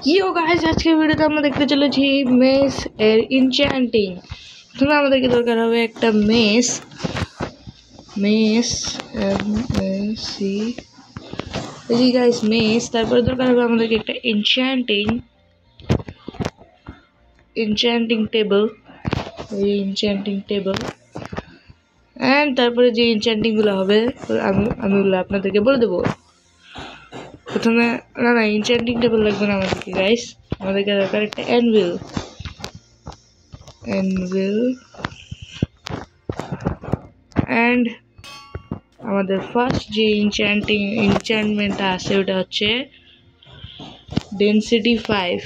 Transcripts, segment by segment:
ইয়ো guys, আজকের ভিডিওতে আমরা দেখতে চলেছি মেস এর ইনচ্যান্টিং। প্রথমে আমাদেরকে দরকার হবে একটা মেস সি এই গাইস মেস। তারপরে দরকার হবে আমাদেরকে একটা ইনচ্যান্টিং টেবল, এই ইনচ্যান্টিং টেবল। অ্যান্ড তারপরে যে ইনচ্যান্টিংগুলো হবে আমি ওগুলো আপনাদেরকে বলে দেবো। প্রথমে না ইনচ্যান্টিং টেবল লাগবে না আমাদেরকে গাইস, আমাদেরকে দরকার একটা অ্যানভিল। অ্যান্ড আমাদের ফার্স্ট যে ইনচ্যান্টমেন্টটা আছে ওটা হচ্ছে ডেনসিটি 5।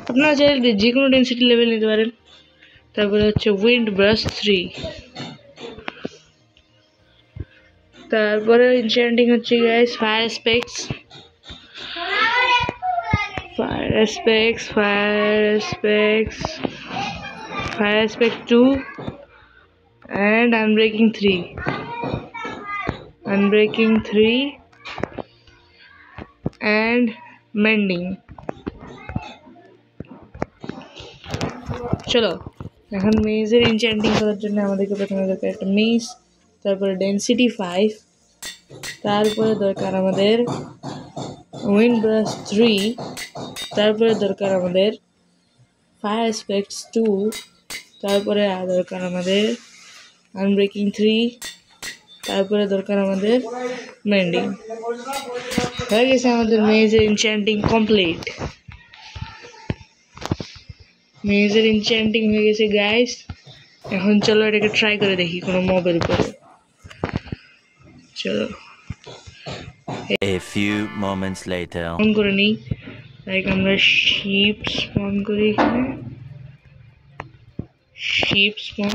আপনারা চাইলে যে কোনো ডেনসিটি লেভেল নিতে পারেন। তারপরে হচ্ছে উইন্ড ব্রাশ 3। তারপরে ইনচ্যান্টিং হচ্ছে guys fire specs 2 and unbreaking 3 and mending। চলো এখন মেজের ইনচ্যান্টিং করার জন্য আমাদেরকে প্রথমে দরকার একটা মেজ, তারপরে ডেনসিটি 5, তারপরে দরকার আমাদের উইন্ড ব্রাশ 3, তারপরে দরকার আমাদের ফায়ার স্পেক্স 2, তারপরে দরকার আমাদের আনব্রেকিং 3, তারপরে দরকার আমাদের মেন্ডিং। হয়ে গেছে আমাদের মেজের ইনচ্যান্টিং কমপ্লিট। মেজের ইনচ্যান্টিং হয়ে গেছে গাইস। এখন চলো এটাকে ট্রাই করে দেখি কোনো মবের উপরে। চলো A few moments later on করে নিই। লাইক আমরা শিপ স্পন করি, এখানে শিপ স্পন।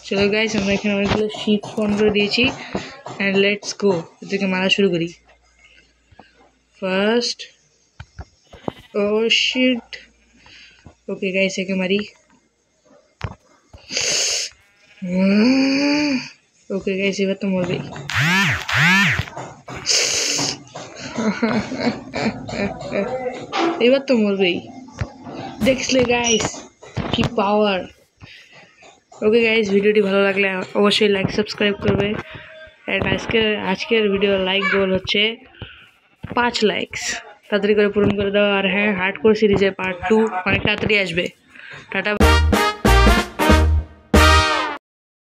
চলো গাইস, আমরা এখানে অনেকগুলো শিপ স্পন করে দিয়েছি। অ্যান্ড লেটস গো, এদেরকে মারা শুরু করি। ফার্স্ট ও শিট, ওকে গাইস একে মারি। ওকে গাইস এবার তো মরবেই। এবার তো মরবেই, দেখলে গাইস কি পাওয়ার। ওকে গাইস, ভিডিওটি ভালো লাগলে অবশ্যই লাইক সাবস্ক্রাইব করবে। অ্যান্ড আজকের ভিডিও লাইক গোল হচ্ছে 5 লাইকস, তাড়াতাড়ি করে পূরণ করে দাও। আর হ্যাঁ, হার্ডকোর সিরিজের পার্ট 2 অনেক তাড়াতাড়ি আসবে। টাটা।